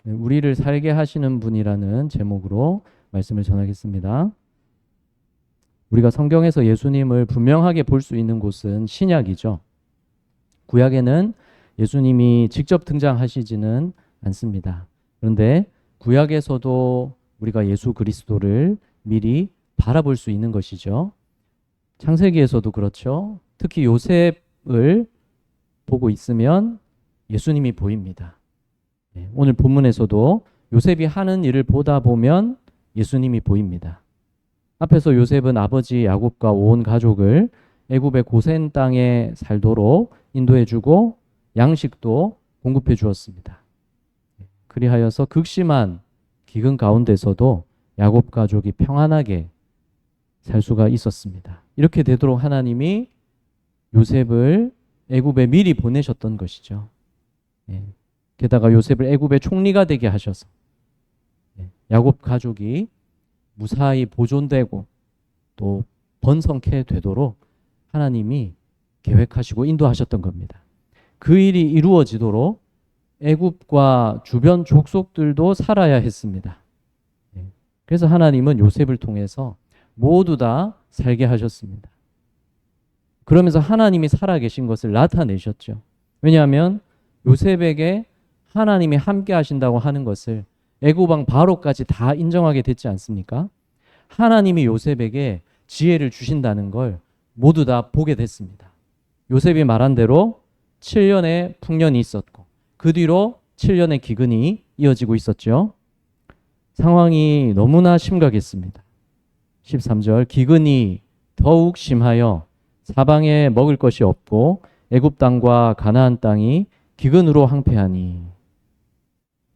우리를 살게 하시는 분이라는 제목으로 말씀을 전하겠습니다. 우리가 성경에서 예수님을 분명하게 볼 수 있는 곳은 신약이죠. 구약에는 예수님이 직접 등장하시지는 않습니다. 그런데 구약에서도 우리가 예수 그리스도를 미리 바라볼 수 있는 것이죠. 창세기에서도 그렇죠. 특히 요셉을 보고 있으면 예수님이 보입니다. 오늘 본문에서도 요셉이 하는 일을 보다 보면 예수님이 보입니다. 앞에서 요셉은 아버지 야곱과 온 가족을 애굽의 고센 땅에 살도록 인도해주고 양식도 공급해 주었습니다. 그리하여서 극심한 기근 가운데서도 야곱 가족이 평안하게 살 수가 있었습니다. 이렇게 되도록 하나님이 요셉을 애굽에 미리 보내셨던 것이죠. 게다가 요셉을 애굽의 총리가 되게 하셔서 야곱 가족이 무사히 보존되고 또 번성케 되도록 하나님이 계획하시고 인도하셨던 겁니다. 그 일이 이루어지도록 애굽과 주변 족속들도 살아야 했습니다. 그래서 하나님은 요셉을 통해서 모두 다 살게 하셨습니다. 그러면서 하나님이 살아계신 것을 나타내셨죠. 왜냐하면 요셉에게 하나님이 함께 하신다고 하는 것을 애굽 왕 바로까지 다 인정하게 됐지 않습니까? 하나님이 요셉에게 지혜를 주신다는 걸 모두 다 보게 됐습니다. 요셉이 말한 대로 7년의 풍년이 있었고 그 뒤로 7년의 기근이 이어지고 있었죠. 상황이 너무나 심각했습니다. 13절 기근이 더욱 심하여 사방에 먹을 것이 없고 애굽 땅과 가나안 땅이 기근으로 황폐하니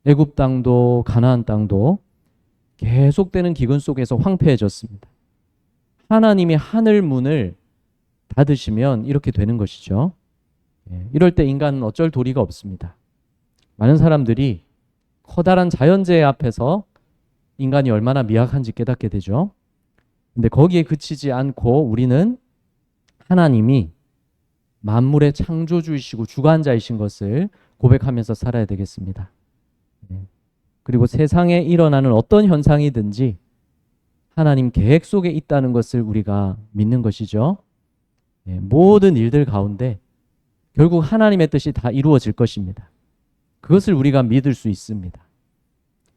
애굽 땅도 가나안 땅도 계속되는 기근 속에서 황폐해졌습니다. 하나님이 하늘 문을 닫으시면 이렇게 되는 것이죠. 이럴 때 인간은 어쩔 도리가 없습니다. 많은 사람들이 커다란 자연재해 앞에서 인간이 얼마나 미약한지 깨닫게 되죠. 근데 거기에 그치지 않고 우리는 하나님이 만물의 창조주이시고 주관자이신 것을 고백하면서 살아야 되겠습니다. 그리고 세상에 일어나는 어떤 현상이든지 하나님 계획 속에 있다는 것을 우리가 믿는 것이죠. 모든 일들 가운데 결국 하나님의 뜻이 다 이루어질 것입니다. 그것을 우리가 믿을 수 있습니다.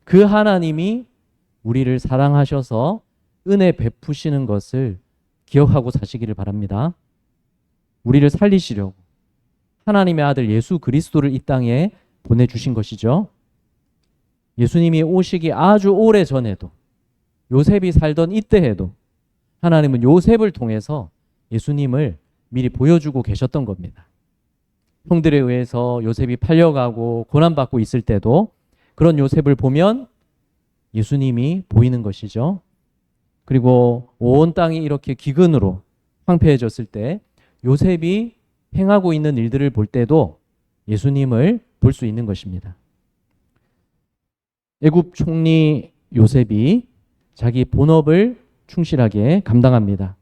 그 하나님이 우리를 사랑하셔서 은혜 베푸시는 것을 기억하고 사시기를 바랍니다. 우리를 살리시려고 하나님의 아들 예수 그리스도를 이 땅에 보내주신 것이죠. 예수님이 오시기 아주 오래 전에도 요셉이 살던 이때에도 하나님은 요셉을 통해서 예수님을 미리 보여주고 계셨던 겁니다. 형들에 의해서 요셉이 팔려가고 고난받고 있을 때도 그런 요셉을 보면 예수님이 보이는 것이죠. 그리고 온 땅이 이렇게 기근으로 황폐해졌을 때 요셉이 행하고 있는 일들을 볼 때도 예수님을 볼 수 있는 것입니다. 애굽 총리 요셉이 자기 본업을 충실하게 감당합니다.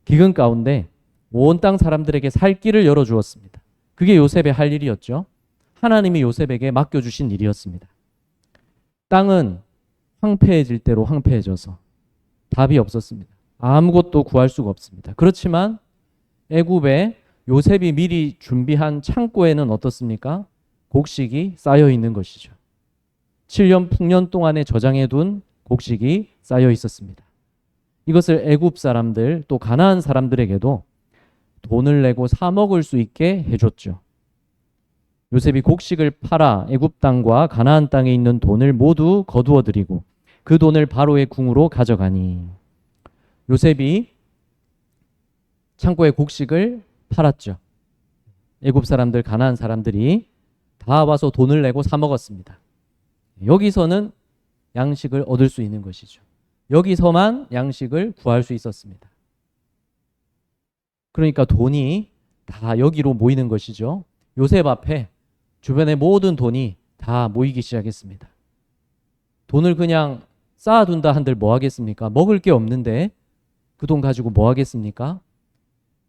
기근 가운데 온 땅 사람들에게 살 길을 열어주었습니다. 그게 요셉의 할 일이었죠. 하나님이 요셉에게 맡겨주신 일이었습니다. 땅은 황폐해질 대로 황폐해져서 답이 없었습니다. 아무것도 구할 수가 없습니다. 그렇지만 애굽에 요셉이 미리 준비한 창고에는 어떻습니까? 곡식이 쌓여 있는 것이죠. 7년 풍년 동안에 저장해둔 곡식이 쌓여 있었습니다. 이것을 애굽 사람들 또 가나안 사람들에게도 돈을 내고 사 먹을 수 있게 해줬죠. 요셉이 곡식을 팔아 애굽 땅과 가나안 땅에 있는 돈을 모두 거두어 드리고 그 돈을 바로의 궁으로 가져가니 요셉이 창고의 곡식을 팔았죠. 애굽 사람들, 가나안 사람들이 다 와서 돈을 내고 사 먹었습니다. 여기서는 양식을 얻을 수 있는 것이죠. 여기서만 양식을 구할 수 있었습니다. 그러니까 돈이 다 여기로 모이는 것이죠. 요셉 앞에 주변의 모든 돈이 다 모이기 시작했습니다. 돈을 그냥 쌓아둔다 한들 뭐 하겠습니까? 먹을 게 없는데 그 돈 가지고 뭐 하겠습니까?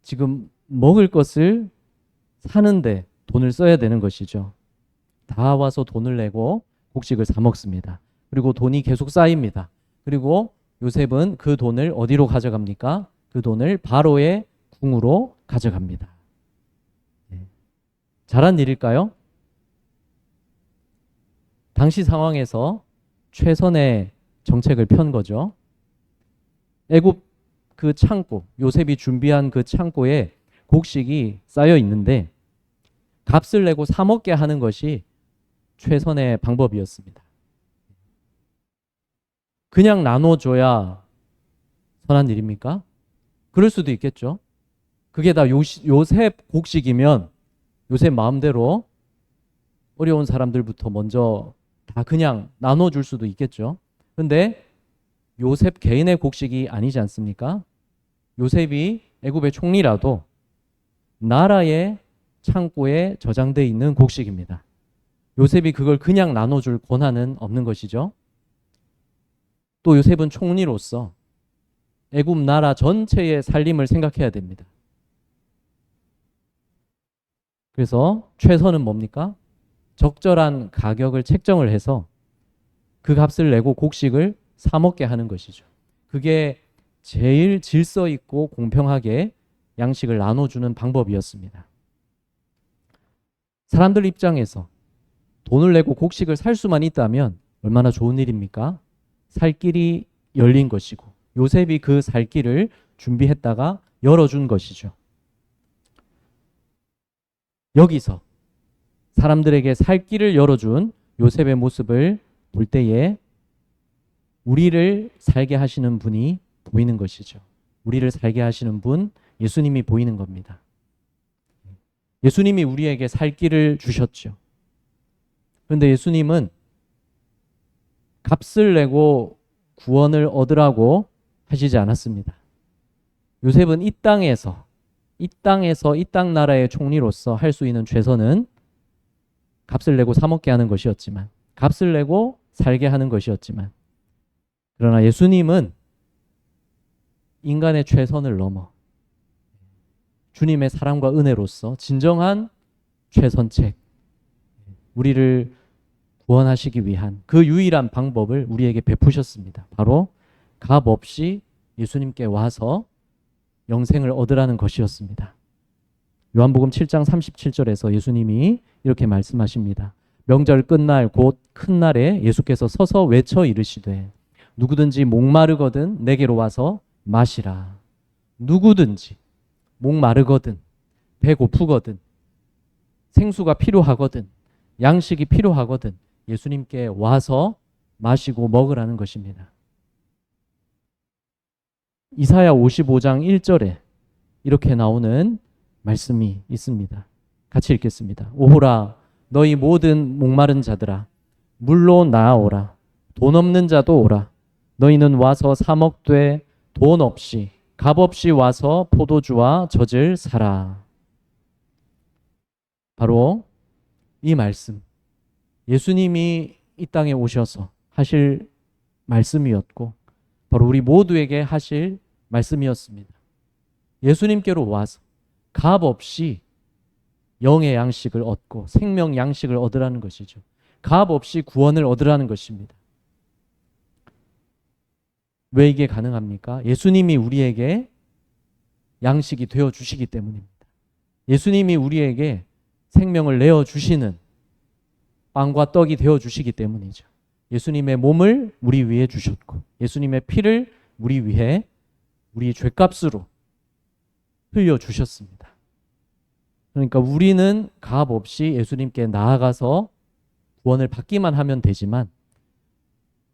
지금 먹을 것을 사는데 돈을 써야 되는 것이죠. 다 와서 돈을 내고 곡식을 사 먹습니다. 그리고 돈이 계속 쌓입니다. 그리고 요셉은 그 돈을 어디로 가져갑니까? 그 돈을 바로의 궁으로 가져갑니다. 잘한 일일까요? 당시 상황에서 최선의 정책을 편 거죠. 애굽 그 창고, 요셉이 준비한 그 창고에 곡식이 쌓여 있는데 값을 내고 사 먹게 하는 것이 최선의 방법이었습니다. 그냥 나눠줘야 선한 일입니까? 그럴 수도 있겠죠. 그게 다 요셉 곡식이면 요셉 마음대로 어려운 사람들부터 먼저 다 그냥 나눠줄 수도 있겠죠. 근데 요셉 개인의 곡식이 아니지 않습니까? 요셉이 애굽의 총리라도 나라의 창고에 저장되어 있는 곡식입니다. 요셉이 그걸 그냥 나눠줄 권한은 없는 것이죠. 또 요셉은 총리로서 애굽 나라 전체의 살림을 생각해야 됩니다. 그래서 최선은 뭡니까? 적절한 가격을 책정을 해서 그 값을 내고 곡식을 사 먹게 하는 것이죠. 그게 제일 질서 있고 공평하게 양식을 나눠주는 방법이었습니다. 사람들 입장에서 돈을 내고 곡식을 살 수만 있다면 얼마나 좋은 일입니까? 살 길이 열린 것이고 요셉이 그 살 길을 준비했다가 열어준 것이죠. 여기서 사람들에게 살 길을 열어준 요셉의 모습을 볼 때에 우리를 살게 하시는 분이 보이는 것이죠. 우리를 살게 하시는 분, 예수님이 보이는 겁니다. 예수님이 우리에게 살 길을 주셨죠. 그런데 예수님은 값을 내고 구원을 얻으라고 하시지 않았습니다. 요셉은 이 땅에서 이 땅 나라의 총리로서 할 수 있는 최선은 값을 내고 사 먹게 하는 것이었지만, 값을 내고 살게 하는 것이었지만, 그러나 예수님은 인간의 최선을 넘어 주님의 사랑과 은혜로서 진정한 최선책, 우리를 구원하시기 위한 그 유일한 방법을 우리에게 베푸셨습니다. 바로 값 없이 예수님께 와서 영생을 얻으라는 것이었습니다. 요한복음 7장 37절에서 예수님이 이렇게 말씀하십니다. 명절 끝날 곧 큰 날에 예수께서 서서 외쳐 이르시되 누구든지 목마르거든 내게로 와서 마시라. 누구든지 목마르거든 배고프거든 생수가 필요하거든 양식이 필요하거든 예수님께 와서 마시고 먹으라는 것입니다. 이사야 55장 1절에 이렇게 나오는 말씀이 있습니다. 같이 읽겠습니다. 오호라 너희 모든 목마른 자들아 물로 나아오라. 돈 없는 자도 오라. 너희는 와서 사 먹되 돈 없이 값 없이 와서 포도주와 젖을 사라. 바로 이 말씀, 예수님이 이 땅에 오셔서 하실 말씀이었고 바로 우리 모두에게 하실 말씀이었습니다. 예수님께로 와서 값 없이 영의 양식을 얻고 생명 양식을 얻으라는 것이죠. 값 없이 구원을 얻으라는 것입니다. 왜 이게 가능합니까? 예수님이 우리에게 양식이 되어 주시기 때문입니다. 예수님이 우리에게 생명을 내어 주시는 빵과 떡이 되어 주시기 때문이죠. 예수님의 몸을 우리 위해 주셨고 예수님의 피를 우리 위해 우리 죄값으로 흘려 주셨습니다. 그러니까 우리는 값 없이 예수님께 나아가서 구원을 받기만 하면 되지만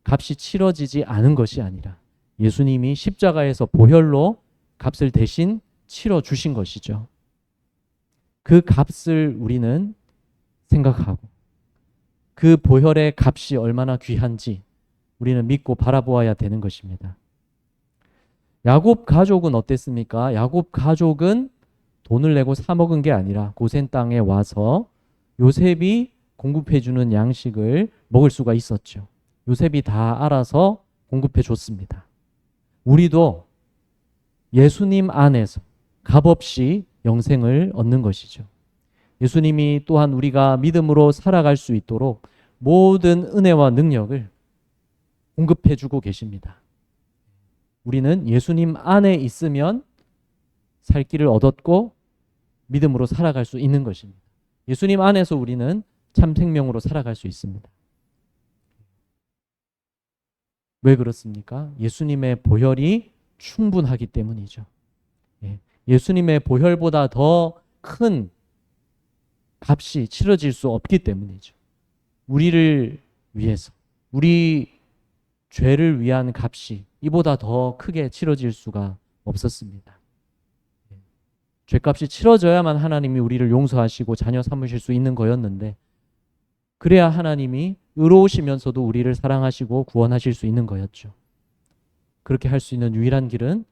값이 치러지지 않은 것이 아니라 예수님이 십자가에서 보혈로 값을 대신 치러 주신 것이죠. 그 값을 우리는 생각하고 그 보혈의 값이 얼마나 귀한지 우리는 믿고 바라보아야 되는 것입니다. 야곱 가족은 어땠습니까? 야곱 가족은 돈을 내고 사 먹은 게 아니라 고센 땅에 와서 요셉이 공급해 주는 양식을 먹을 수가 있었죠. 요셉이 다 알아서 공급해 줬습니다. 우리도 예수님 안에서 값없이 영생을 얻는 것이죠. 예수님이 또한 우리가 믿음으로 살아갈 수 있도록 모든 은혜와 능력을 공급해 주고 계십니다. 우리는 예수님 안에 있으면 살 길을 얻었고 믿음으로 살아갈 수 있는 것입니다. 예수님 안에서 우리는 참 생명으로 살아갈 수 있습니다. 왜 그렇습니까? 예수님의 보혈이 충분하기 때문이죠. 예수님의 보혈보다 더 큰 값이 치러질 수 없기 때문이죠. 우리를 위해서, 우리 죄를 위한 값이 이보다 더 크게 치러질 수가 없었습니다. 죄값이 치러져야만 하나님이 우리를 용서하시고 자녀 삼으실 수 있는 거였는데, 그래야 하나님이 의로우시면서도 우리를 사랑하시고 구원하실 수 있는 거였죠. 그렇게 할 수 있는 유일한 길은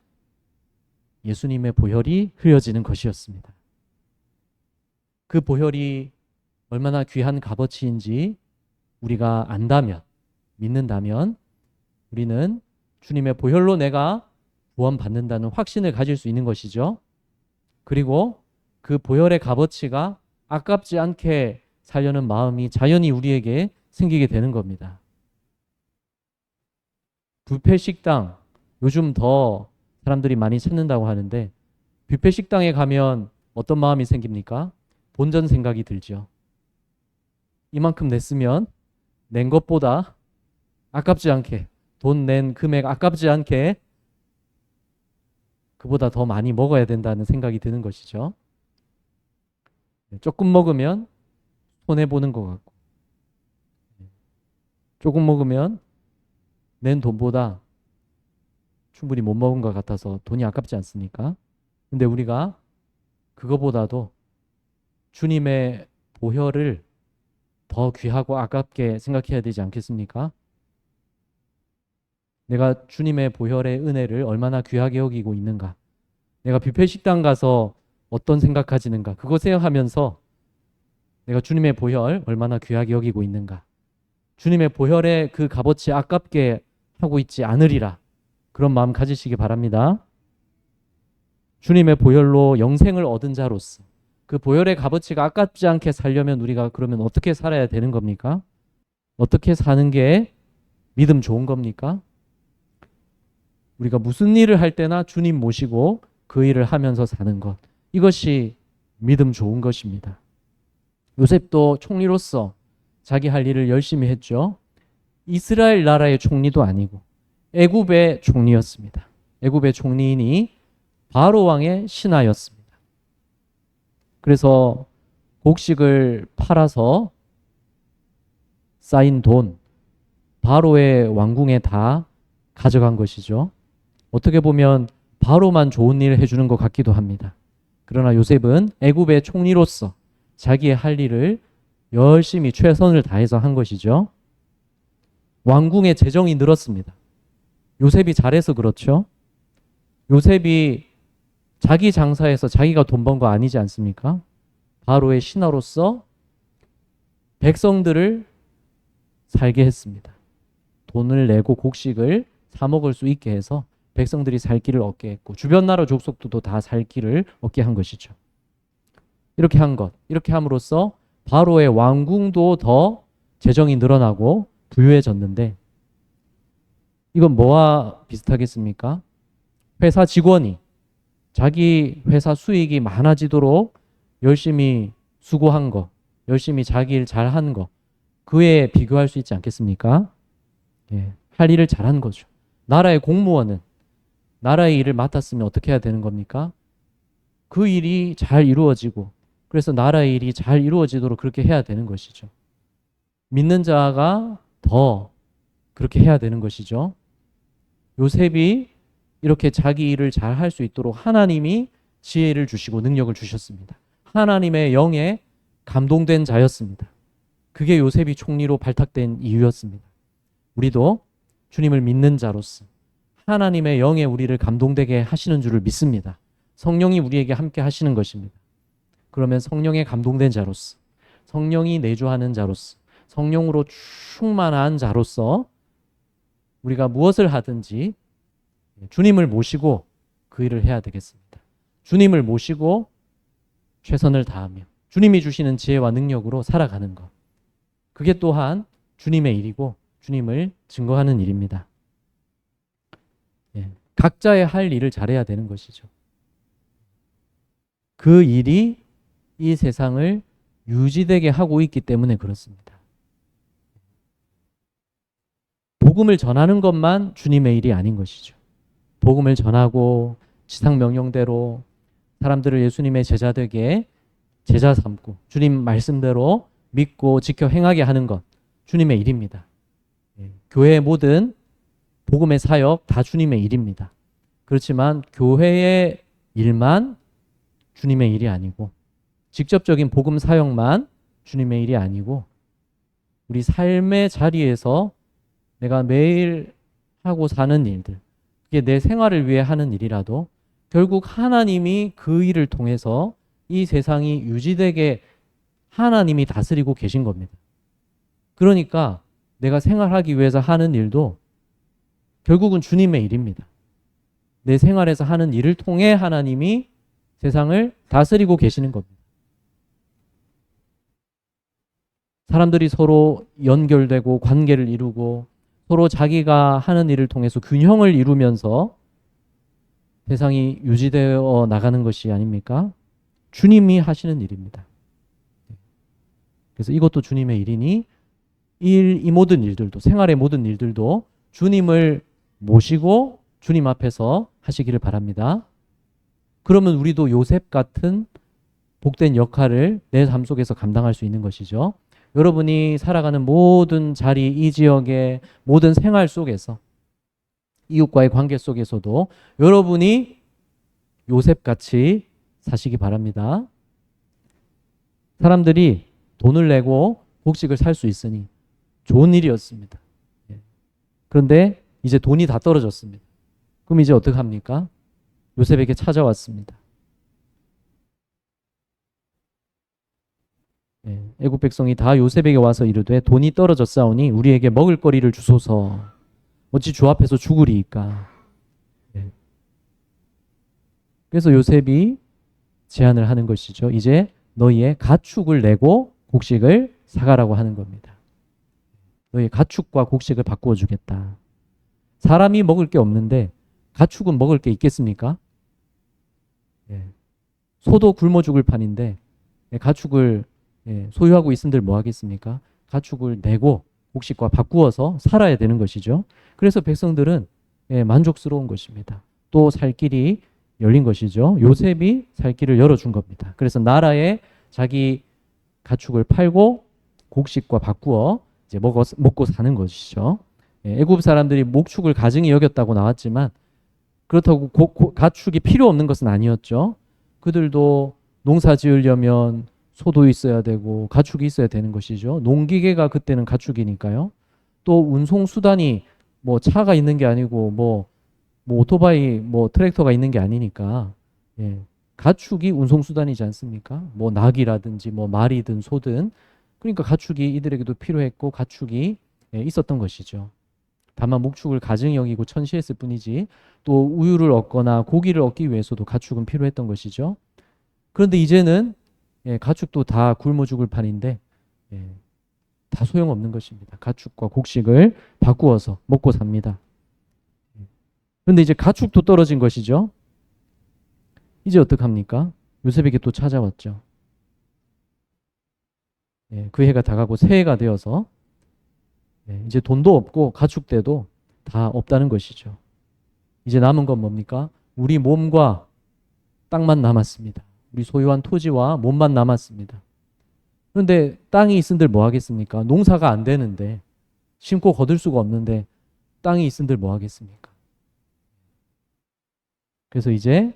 예수님의 보혈이 흘려지는 것이었습니다. 그 보혈이 얼마나 귀한 값어치인지 우리가 안다면, 믿는다면 우리는 주님의 보혈로 내가 구원받는다는 확신을 가질 수 있는 것이죠. 그리고 그 보혈의 값어치가 아깝지 않게 살려는 마음이 자연히 우리에게 생기게 되는 겁니다. 뷔페 식당, 요즘 더 사람들이 많이 찾는다고 하는데, 뷔페 식당에 가면 어떤 마음이 생깁니까? 본전 생각이 들죠. 이만큼 냈으면 낸 것보다 아깝지 않게, 돈 낸 금액 아깝지 않게 그보다 더 많이 먹어야 된다는 생각이 드는 것이죠. 조금 먹으면 손해보는 것 같고, 조금 먹으면 낸 돈보다 충분히 못 먹은 것 같아서 돈이 아깝지 않습니까? 근데 우리가 그거보다도 주님의 보혈을 더 귀하고 아깝게 생각해야 되지 않겠습니까? 내가 주님의 보혈의 은혜를 얼마나 귀하게 여기고 있는가? 내가 뷔페 식당 가서 어떤 생각 가지는가? 그거 생각하면서 내가 주님의 보혈 얼마나 귀하게 여기고 있는가? 주님의 보혈의 그 값어치 아깝게 하고 있지 않으리라. 그런 마음 가지시기 바랍니다. 주님의 보혈로 영생을 얻은 자로서 그 보혈의 값어치가 아깝지 않게 살려면 우리가 그러면 어떻게 살아야 되는 겁니까? 어떻게 사는 게 믿음 좋은 겁니까? 우리가 무슨 일을 할 때나 주님 모시고 그 일을 하면서 사는 것, 이것이 믿음 좋은 것입니다. 요셉도 총리로서 자기 할 일을 열심히 했죠. 이스라엘 나라의 총리도 아니고 애굽의 총리였습니다. 애굽의 총리인이 바로 왕의 신하였습니다. 그래서 곡식을 팔아서 쌓인 돈, 바로의 왕궁에 다 가져간 것이죠. 어떻게 보면 바로만 좋은 일을 해주는 것 같기도 합니다. 그러나 요셉은 애굽의 총리로서 자기의 할 일을 열심히 최선을 다해서 한 것이죠. 왕궁의 재정이 늘었습니다. 요셉이 잘해서 그렇죠. 요셉이 자기 장사해서 자기가 돈 번 거 아니지 않습니까? 바로의 신하로서 백성들을 살게 했습니다. 돈을 내고 곡식을 사 먹을 수 있게 해서 백성들이 살 길을 얻게 했고, 주변 나라 족속들도 다 살 길을 얻게 한 것이죠. 이렇게 한 것, 이렇게 함으로써 바로의 왕궁도 더 재정이 늘어나고 부유해졌는데, 이건 뭐와 비슷하겠습니까? 회사 직원이 자기 회사 수익이 많아지도록 열심히 수고한 거, 열심히 자기 일 잘한 거, 그에 비교할 수 있지 않겠습니까? 할 일을 잘한 거죠. 나라의 공무원은 나라의 일을 맡았으면 어떻게 해야 되는 겁니까? 그 일이 잘 이루어지고, 그래서 나라의 일이 잘 이루어지도록 그렇게 해야 되는 것이죠. 믿는 자가 더 그렇게 해야 되는 것이죠. 요셉이 이렇게 자기 일을 잘 할 수 있도록 하나님이 지혜를 주시고 능력을 주셨습니다. 하나님의 영에 감동된 자였습니다. 그게 요셉이 총리로 발탁된 이유였습니다. 우리도 주님을 믿는 자로서 하나님의 영에 우리를 감동되게 하시는 줄을 믿습니다. 성령이 우리에게 함께 하시는 것입니다. 그러면 성령에 감동된 자로서, 성령이 내주하는 자로서, 성령으로 충만한 자로서 우리가 무엇을 하든지 주님을 모시고 그 일을 해야 되겠습니다. 주님을 모시고 최선을 다하며 주님이 주시는 지혜와 능력으로 살아가는 것. 그게 또한 주님의 일이고 주님을 증거하는 일입니다. 예. 각자의 할 일을 잘해야 되는 것이죠. 그 일이 이 세상을 유지되게 하고 있기 때문에 그렇습니다. 복음을 전하는 것만 주님의 일이 아닌 것이죠. 복음을 전하고 지상 명령대로 사람들을 예수님의 제자 되게 제자 삼고 주님 말씀대로 믿고 지켜 행하게 하는 것 주님의 일입니다. 교회의 모든 복음의 사역 다 주님의 일입니다. 그렇지만 교회의 일만 주님의 일이 아니고 직접적인 복음 사역만 주님의 일이 아니고 우리 삶의 자리에서 내가 매일 하고 사는 일들 그게 내 생활을 위해 하는 일이라도 결국 하나님이 그 일을 통해서 이 세상이 유지되게 하나님이 다스리고 계신 겁니다. 그러니까 내가 생활하기 위해서 하는 일도 결국은 주님의 일입니다. 내 생활에서 하는 일을 통해 하나님이 세상을 다스리고 계시는 겁니다. 사람들이 서로 연결되고 관계를 이루고 서로 자기가 하는 일을 통해서 균형을 이루면서 세상이 유지되어 나가는 것이 아닙니까? 주님이 하시는 일입니다. 그래서 이것도 주님의 일이니 이 모든 일들도 생활의 모든 일들도 주님을 모시고 주님 앞에서 하시기를 바랍니다. 그러면 우리도 요셉 같은 복된 역할을 내 삶 속에서 감당할 수 있는 것이죠. 여러분이 살아가는 모든 자리, 이 지역의 모든 생활 속에서 이웃과의 관계 속에서도 여러분이 요셉같이 사시기 바랍니다. 사람들이 돈을 내고 곡식을 살 수 있으니 좋은 일이었습니다. 그런데 이제 돈이 다 떨어졌습니다. 그럼 이제 어떡합니까? 요셉에게 찾아왔습니다. 애굽 백성이 다 요셉에게 와서 이르되 돈이 떨어졌사오니 우리에게 먹을 거리를 주소서. 어찌 주 앞에서 죽으리이까. 그래서 요셉이 제안을 하는 것이죠. 이제 너희의 가축을 내고 곡식을 사가라고 하는 겁니다. 너희의 가축과 곡식을 바꾸어 주겠다. 사람이 먹을 게 없는데 가축은 먹을 게 있겠습니까? 소도 굶어 죽을 판인데 가축을 소유하고 있은들 뭐 하겠습니까? 가축을 내고 곡식과 바꾸어서 살아야 되는 것이죠. 그래서 백성들은 만족스러운 것입니다. 또 살 길이 열린 것이죠. 요셉이 살 길을 열어준 겁니다. 그래서 나라에 자기 가축을 팔고 곡식과 바꾸어 이제 먹고 사는 것이죠. 애굽 사람들이 목축을 가증히 여겼다고 나왔지만 그렇다고 가축이 필요 없는 것은 아니었죠. 그들도 농사 지으려면 소도 있어야 되고 가축이 있어야 되는 것이죠. 농기계가 그때는 가축이니까요. 또 운송 수단이 뭐 차가 있는 게 아니고 뭐 오토바이 뭐 트랙터가 있는 게 아니니까 가축이 운송 수단이지 않습니까? 뭐 낙이라든지 뭐 말이든 소든 그러니까 가축이 이들에게도 필요했고 가축이 있었던 것이죠. 다만 목축을 가증히 여기고 천시했을 뿐이지 또 우유를 얻거나 고기를 얻기 위해서도 가축은 필요했던 것이죠. 그런데 이제는 가축도 다 굶어 죽을 판인데 다 소용없는 것입니다. 가축과 곡식을 바꾸어서 먹고 삽니다. 그런데 이제 가축도 떨어진 것이죠. 이제 어떡합니까? 요셉에게 또 찾아왔죠. 그 해가 다가고 새해가 되어서 이제 돈도 없고 가축대도 다 없다는 것이죠. 이제 남은 건 뭡니까? 우리 몸과 땅만 남았습니다. 우리 소유한 토지와 몸만 남았습니다. 그런데 땅이 있은들 뭐 하겠습니까? 농사가 안 되는데 심고 거둘 수가 없는데 땅이 있은들 뭐 하겠습니까? 그래서 이제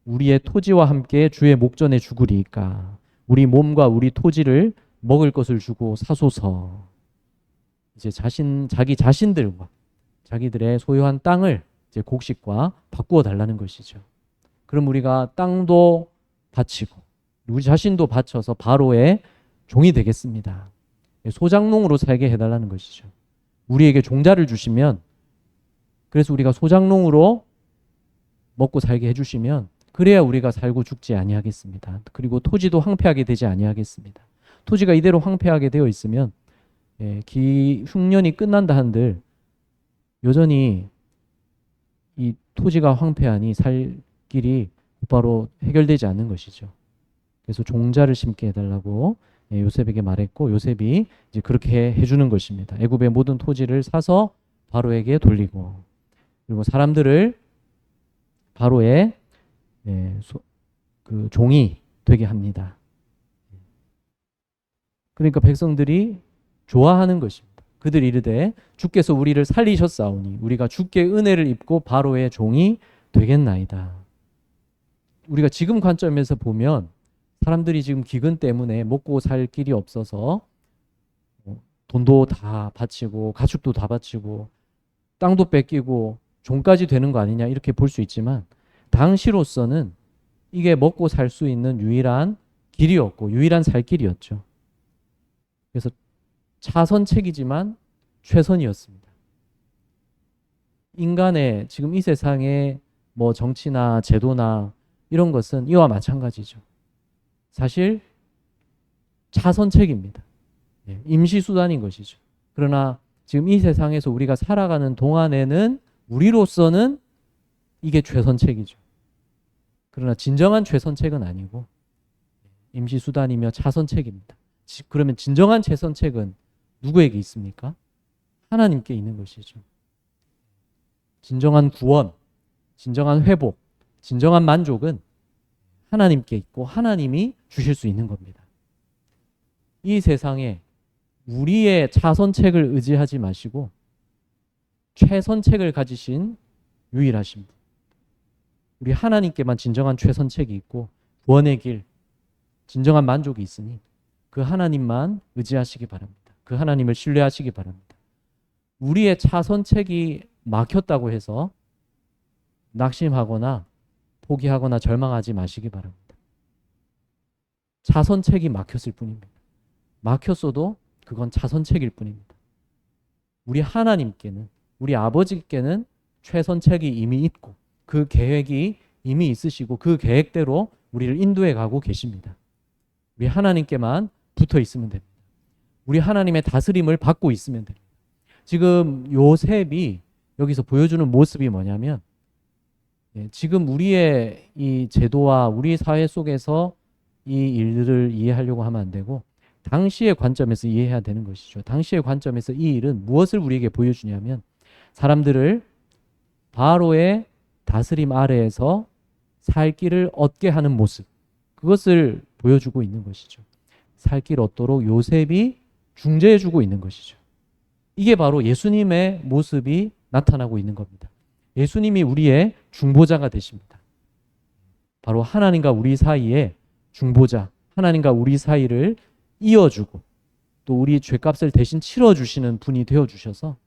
우리의 토지와 함께 주의 목전에 죽으리이까. 우리 몸과 우리 토지를 먹을 것을 주고 사소서. 이제 자기 자신들과 자기들의 소유한 땅을 이제 곡식과 바꾸어 달라는 것이죠. 그럼 우리가 땅도 바치고 우리 자신도 바쳐서 바로의 종이 되겠습니다. 소장농으로 살게 해달라는 것이죠. 우리에게 종자를 주시면 그래서 우리가 소장농으로 먹고 살게 해주시면 그래야 우리가 살고 죽지 아니하겠습니다. 그리고 토지도 황폐하게 되지 아니하겠습니다. 토지가 이대로 황폐하게 되어 있으면 흉년이 끝난다 한들 여전히 이 토지가 황폐하니 살 길이 곧바로 해결되지 않는 것이죠. 그래서 종자를 심게 해달라고 요셉에게 말했고 요셉이 이제 그렇게 해주는 것입니다. 애굽의 모든 토지를 사서 바로에게 돌리고 그리고 사람들을 바로의 그 종이 되게 합니다. 그러니까 백성들이 좋아하는 것입니다. 그들이 이르되 주께서 우리를 살리셨사오니 우리가 주께 은혜를 입고 바로의 종이 되겠나이다. 우리가 지금 관점에서 보면 사람들이 지금 기근 때문에 먹고 살 길이 없어서 돈도 다 바치고 가축도 다 바치고 땅도 뺏기고 종까지 되는 거 아니냐 이렇게 볼 수 있지만 당시로서는 이게 먹고 살 수 있는 유일한 길이었고 유일한 살 길이었죠. 그래서 차선책이지만 최선이었습니다. 인간의 지금 이 세상의 뭐 정치나 제도나 이런 것은 이와 마찬가지죠. 사실 차선책입니다. 임시수단인 것이죠. 그러나 지금 이 세상에서 우리가 살아가는 동안에는 우리로서는 이게 최선책이죠. 그러나 진정한 최선책은 아니고 임시수단이며 차선책입니다. 그러면 진정한 최선책은 누구에게 있습니까? 하나님께 있는 것이죠. 진정한 구원, 진정한 회복, 진정한 만족은 하나님께 있고 하나님이 주실 수 있는 겁니다. 이 세상에 우리의 차선책을 의지하지 마시고 최선책을 가지신 유일하신 분. 우리 하나님께만 진정한 최선책이 있고 구원의 길, 진정한 만족이 있으니 그 하나님만 의지하시기 바랍니다. 그 하나님을 신뢰하시기 바랍니다. 우리의 차선책이 막혔다고 해서 낙심하거나 포기하거나 절망하지 마시기 바랍니다. 차선책이 막혔을 뿐입니다. 막혔어도 그건 차선책일 뿐입니다. 우리 하나님께는 우리 아버지께는 최선책이 이미 있고 그 계획이 이미 있으시고 그 계획대로 우리를 인도해 가고 계십니다. 우리 하나님께만 붙어 있으면 됩니다. 우리 하나님의 다스림을 받고 있으면 됩니다. 지금 요셉이 여기서 보여주는 모습이 뭐냐면 지금 우리의 이 제도와 우리 사회 속에서 이 일들을 이해하려고 하면 안 되고 당시의 관점에서 이해해야 되는 것이죠. 당시의 관점에서 이 일은 무엇을 우리에게 보여주냐면 사람들을 바로의 다스림 아래에서 살 길을 얻게 하는 모습, 그것을 보여주고 있는 것이죠. 살 길 얻도록 요셉이 중재해주고 있는 것이죠. 이게 바로 예수님의 모습이 나타나고 있는 겁니다. 예수님이 우리의 중보자가 되십니다. 바로 하나님과 우리 사이의 중보자, 하나님과 우리 사이를 이어주고 또 우리 죄값을 대신 치러주시는 분이 되어주셔서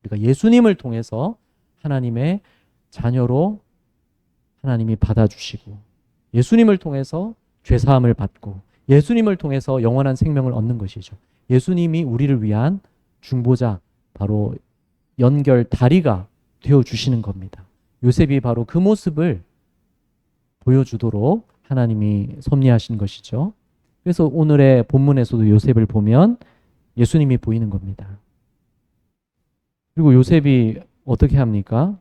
우리가 예수님을 통해서 하나님의 자녀로 하나님이 받아주시고 예수님을 통해서 죄사함을 받고 예수님을 통해서 영원한 생명을 얻는 것이죠. 예수님이 우리를 위한 중보자, 바로 연결 다리가 되어주시는 겁니다. 요셉이 바로 그 모습을 보여주도록 하나님이 섭리하신 것이죠. 그래서 오늘의 본문에서도 요셉을 보면 예수님이 보이는 겁니다. 그리고 요셉이 어떻게 합니까?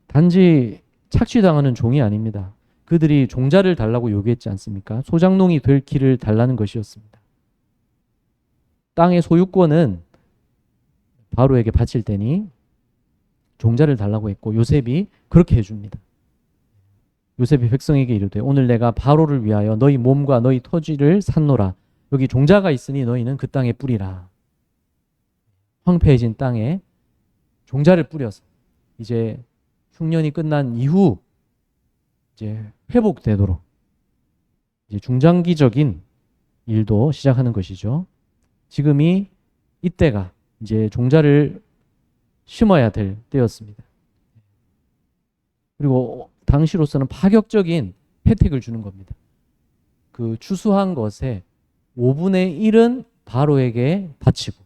단지 착취당하는 종이 아닙니다. 그들이 종자를 달라고 요구했지 않습니까? 소장농이 될 길을 달라는 것이었습니다. 땅의 소유권은 바로에게 바칠 때니 종자를 달라고 했고 요셉이 그렇게 해줍니다. 요셉이 백성에게 이르되 오늘 내가 바로를 위하여 너희 몸과 너희 토지를 샀노라. 여기 종자가 있으니 너희는 그 땅에 뿌리라. 황폐해진 땅에 종자를 뿌려서 이제 흉년이 끝난 이후 이제 회복되도록 이제 중장기적인 일도 시작하는 것이죠. 지금이 이때가 이제 종자를 심어야 될 때였습니다. 그리고 당시로서는 파격적인 혜택을 주는 겁니다. 그 추수한 것의 5분의 1은 바로에게 바치고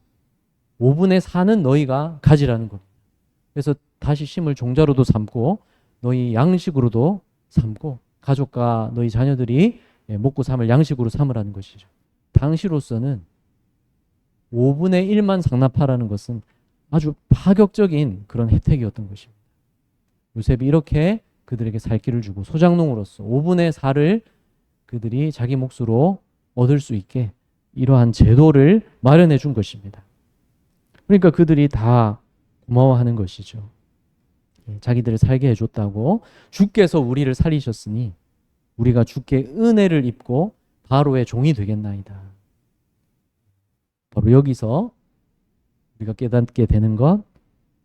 5분의 4는 너희가 가지라는 겁니다. 그래서 다시 심을 종자로도 삼고 너희 양식으로도 삼고 가족과 너희 자녀들이 먹고 삼을 양식으로 삼으라는 것이죠. 당시로서는 5분의 1만 상납하라는 것은 아주 파격적인 그런 혜택이었던 것입니다. 요셉이 이렇게 그들에게 살 길을 주고 소장농으로서 5분의 4를 그들이 자기 몫으로 얻을 수 있게 이러한 제도를 마련해 준 것입니다. 그러니까 그들이 다 고마워하는 것이죠. 자기들을 살게 해줬다고 주께서 우리를 살리셨으니 우리가 주께 은혜를 입고 바로의 종이 되겠나이다. 바로 여기서 우리가 깨닫게 되는 것,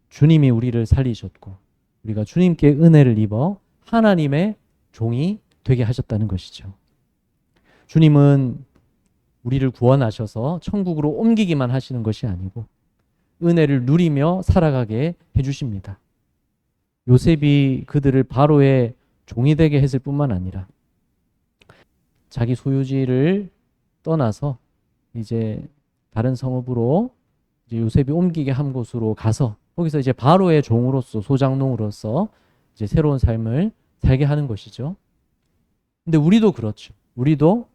주님이 우리를 살리셨고 우리가 주님께 은혜를 입어 하나님의 종이 되게 하셨다는 것이죠. 주님은 우리를 구원하셔서 천국으로 옮기기만 하시는 것이 아니고 은혜를 누리며 살아가게 해주십니다. 요셉이 그들을 바로의 종이 되게 했을 뿐만 아니라 자기 소유지를 떠나서 이제 다른 성읍으로 이제 요셉이 옮기게 한 곳으로 가서 거기서 이제 바로의 종으로서 소장농으로서 이제 새로운 삶을 살게 하는 것이죠. 근데 우리도 그렇죠. 우리도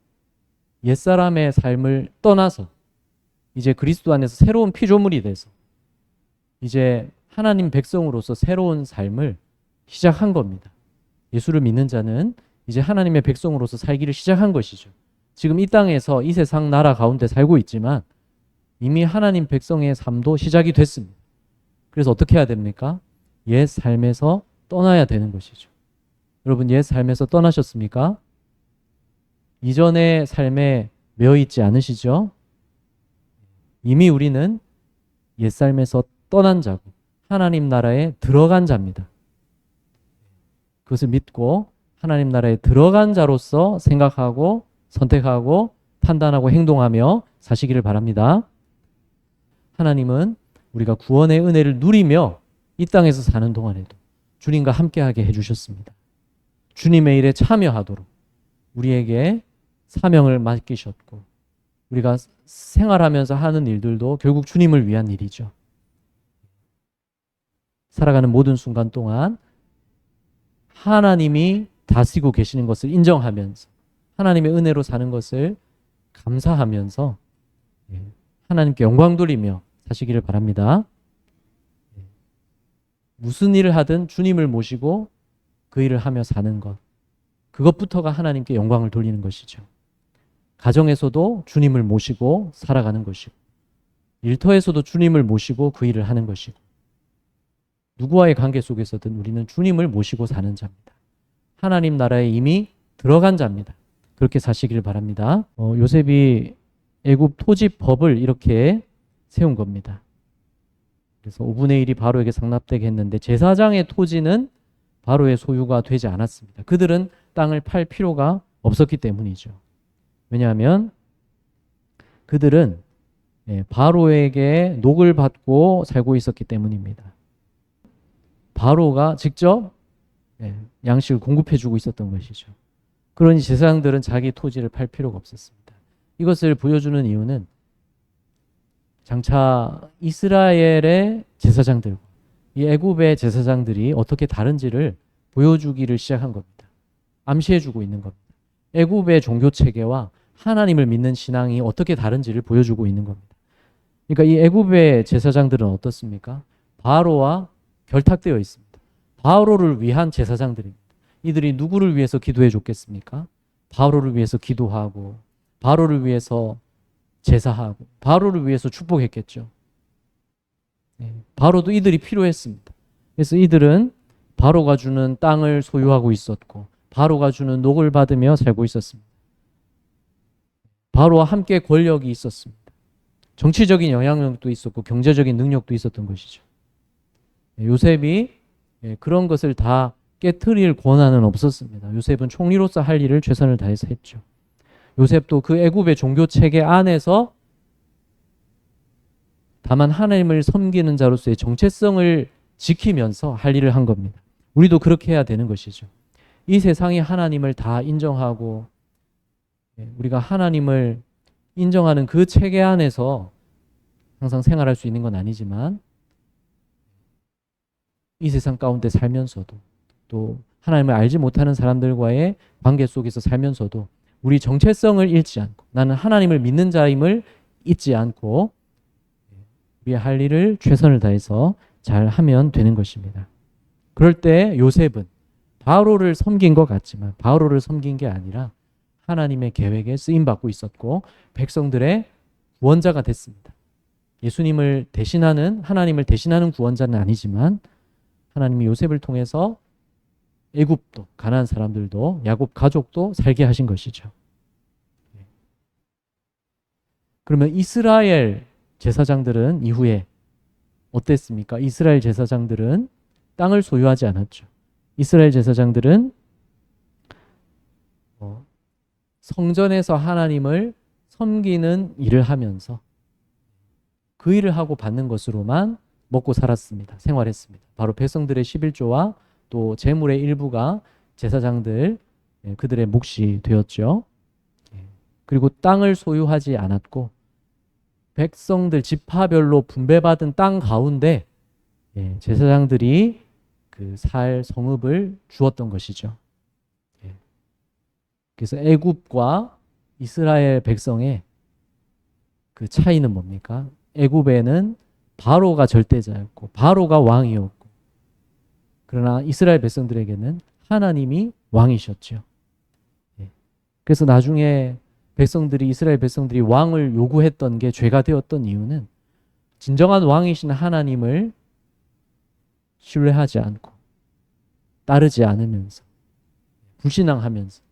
옛사람의 삶을 떠나서 이제 그리스도 안에서 새로운 피조물이 돼서 이제 하나님 백성으로서 새로운 삶을 시작한 겁니다. 예수를 믿는 자는 이제 하나님의 백성으로서 살기를 시작한 것이죠. 지금 이 땅에서 이 세상 나라 가운데 살고 있지만 이미 하나님 백성의 삶도 시작이 됐습니다. 그래서 어떻게 해야 됩니까? 옛 삶에서 떠나야 되는 것이죠. 여러분 옛 삶에서 떠나셨습니까? 이전의 삶에 매여 있지 않으시죠? 이미 우리는 옛 삶에서 떠난 자고 하나님 나라에 들어간 자입니다. 그것을 믿고 하나님 나라에 들어간 자로서 생각하고 선택하고 판단하고 행동하며 사시기를 바랍니다. 하나님은 우리가 구원의 은혜를 누리며 이 땅에서 사는 동안에도 주님과 함께하게 해주셨습니다. 주님의 일에 참여하도록 우리에게 사명을 맡기셨고 우리가 생활하면서 하는 일들도 결국 주님을 위한 일이죠. 살아가는 모든 순간 동안 하나님이 다스리고 계시는 것을 인정하면서 하나님의 은혜로 사는 것을 감사하면서 하나님께 영광 돌리며 사시기를 바랍니다. 무슨 일을 하든 주님을 모시고 그 일을 하며 사는 것, 그것부터가 하나님께 영광을 돌리는 것이죠. 가정에서도 주님을 모시고 살아가는 것이고 일터에서도 주님을 모시고 그 일을 하는 것이고 누구와의 관계 속에서든 우리는 주님을 모시고 사는 자입니다. 하나님 나라에 이미 들어간 자입니다. 그렇게 사시기를 바랍니다. 요셉이 애굽 토지법을 이렇게 세운 겁니다. 그래서 5분의 1이 바로에게 상납되게 했는데 제사장의 토지는 바로의 소유가 되지 않았습니다. 그들은 땅을 팔 필요가 없었기 때문이죠. 왜냐하면 그들은 바로에게 녹을 받고 살고 있었기 때문입니다. 바로가 직접 양식을 공급해주고 있었던 것이죠. 그러니 제사장들은 자기 토지를 팔 필요가 없었습니다. 이것을 보여주는 이유는 장차 이스라엘의 제사장들과 이 애굽의 제사장들이 어떻게 다른지를 보여주기를 시작한 겁니다. 암시해주고 있는 겁니다. 애굽의 종교 체계와 하나님을 믿는 신앙이 어떻게 다른지를 보여주고 있는 겁니다. 그러니까 이 애굽의 제사장들은 어떻습니까? 바로와 결탁되어 있습니다. 바로를 위한 제사장들입니다. 이들이 누구를 위해서 기도해 줬겠습니까? 바로를 위해서 기도하고 바로를 위해서 제사하고 바로를 위해서 축복했겠죠. 바로도 이들이 필요했습니다. 그래서 이들은 바로가 주는 땅을 소유하고 있었고 바로가 주는 녹을 받으며 살고 있었습니다. 바로와 함께 권력이 있었습니다. 정치적인 영향력도 있었고 경제적인 능력도 있었던 것이죠. 요셉이 그런 것을 다 깨트릴 권한은 없었습니다. 요셉은 총리로서 할 일을 최선을 다해서 했죠. 요셉도 그 애굽의 종교 체계 안에서 다만 하나님을 섬기는 자로서의 정체성을 지키면서 할 일을 한 겁니다. 우리도 그렇게 해야 되는 것이죠. 이 세상이 하나님을 다 인정하고 우리가 하나님을 인정하는 그 체계 안에서 항상 생활할 수 있는 건 아니지만 이 세상 가운데 살면서도 또 하나님을 알지 못하는 사람들과의 관계 속에서 살면서도 우리 정체성을 잃지 않고 나는 하나님을 믿는 자임을 잊지 않고 우리의 할 일을 최선을 다해서 잘 하면 되는 것입니다. 그럴 때 요셉은 바로를 섬긴 것 같지만 바로를 섬긴 게 아니라 하나님의 계획에 쓰임받고 있었고 백성들의 구원자가 됐습니다. 예수님을 대신하는 하나님을 대신하는 구원자는 아니지만 하나님이 요셉을 통해서 애굽도 가나안 사람들도 야곱 가족도 살게 하신 것이죠. 그러면 이스라엘 제사장들은 이후에 어땠습니까? 이스라엘 제사장들은 땅을 소유하지 않았죠. 이스라엘 제사장들은 성전에서 하나님을 섬기는 일을 하면서 그 일을 하고 받는 것으로만 먹고 살았습니다. 생활했습니다. 바로 백성들의 11조와 또 재물의 일부가 제사장들 그들의 몫이 되었죠. 그리고 땅을 소유하지 않았고 백성들 지파별로 분배받은 땅 가운데 제사장들이 그 살 성읍을 주었던 것이죠. 그래서 애굽과 이스라엘 백성의 그 차이는 뭡니까? 애굽에는 바로가 절대자였고 바로가 왕이었고 그러나 이스라엘 백성들에게는 하나님이 왕이셨죠. 그래서 나중에 이스라엘 백성들이 왕을 요구했던 게 죄가 되었던 이유는 진정한 왕이신 하나님을 신뢰하지 않고 따르지 않으면서 불신앙하면서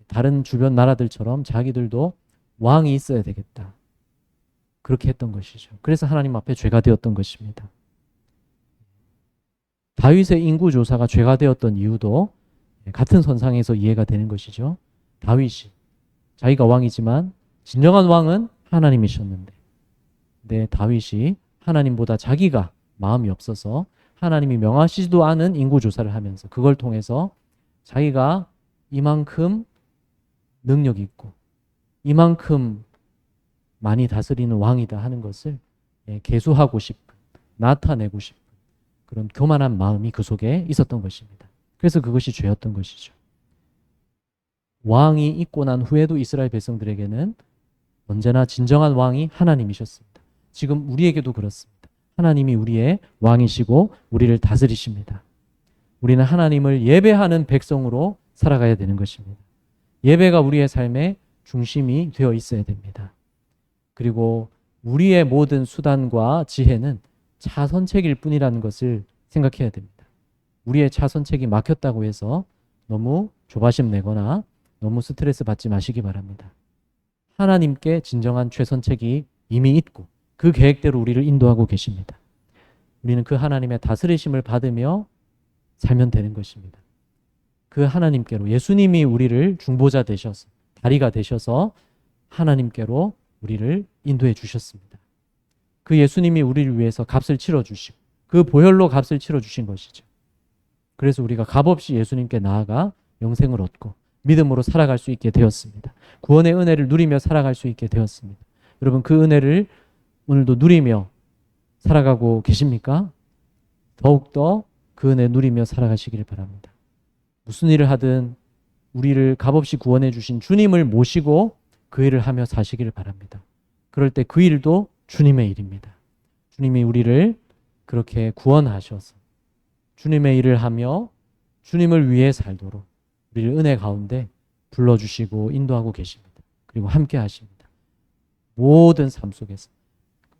다른 주변 나라들처럼 자기들도 왕이 있어야 되겠다. 그렇게 했던 것이죠. 그래서 하나님 앞에 죄가 되었던 것입니다. 다윗의 인구조사가 죄가 되었던 이유도 같은 선상에서 이해가 되는 것이죠. 다윗이 자기가 왕이지만 진정한 왕은 하나님이셨는데 다윗이 하나님보다 자기가 마음이 없어서 하나님이 명하시지도 않은 인구조사를 하면서 그걸 통해서 자기가 이만큼 능력이 있고 이만큼 많이 다스리는 왕이다 하는 것을 계수하고 싶은, 나타내고 싶은 그런 교만한 마음이 그 속에 있었던 것입니다. 그래서 그것이 죄였던 것이죠. 왕이 있고 난 후에도 이스라엘 백성들에게는 언제나 진정한 왕이 하나님이셨습니다. 지금 우리에게도 그렇습니다. 하나님이 우리의 왕이시고 우리를 다스리십니다. 우리는 하나님을 예배하는 백성으로 살아가야 되는 것입니다. 예배가 우리의 삶의 중심이 되어 있어야 됩니다. 그리고 우리의 모든 수단과 지혜는 차선책일 뿐이라는 것을 생각해야 됩니다. 우리의 차선책이 막혔다고 해서 너무 조바심 내거나 너무 스트레스 받지 마시기 바랍니다. 하나님께 진정한 최선책이 이미 있고 그 계획대로 우리를 인도하고 계십니다. 우리는 그 하나님의 다스리심을 받으며 살면 되는 것입니다. 그 하나님께로 예수님이 우리를 중보자 되셔서 다리가 되셔서 하나님께로 우리를 인도해 주셨습니다. 그 예수님이 우리를 위해서 값을 치러주시고 그 보혈로 값을 치러주신 것이죠. 그래서 우리가 값없이 예수님께 나아가 영생을 얻고 믿음으로 살아갈 수 있게 되었습니다. 구원의 은혜를 누리며 살아갈 수 있게 되었습니다. 여러분 그 은혜를 오늘도 누리며 살아가고 계십니까? 더욱더 그 은혜 누리며 살아가시기를 바랍니다. 무슨 일을 하든 우리를 값없이 구원해 주신 주님을 모시고 그 일을 하며 사시기를 바랍니다. 그럴 때 그 일도 주님의 일입니다. 주님이 우리를 그렇게 구원하셔서 주님의 일을 하며 주님을 위해 살도록 우리를 은혜 가운데 불러주시고 인도하고 계십니다. 그리고 함께 하십니다. 모든 삶 속에서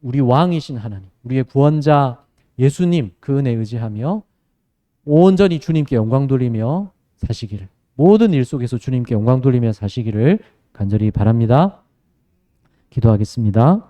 우리 왕이신 하나님, 우리의 구원자 예수님 그 은혜 의지하며 온전히 주님께 영광 돌리며 사시기를, 모든 일 속에서 주님께 영광 돌리며 사시기를 간절히 바랍니다. 기도하겠습니다.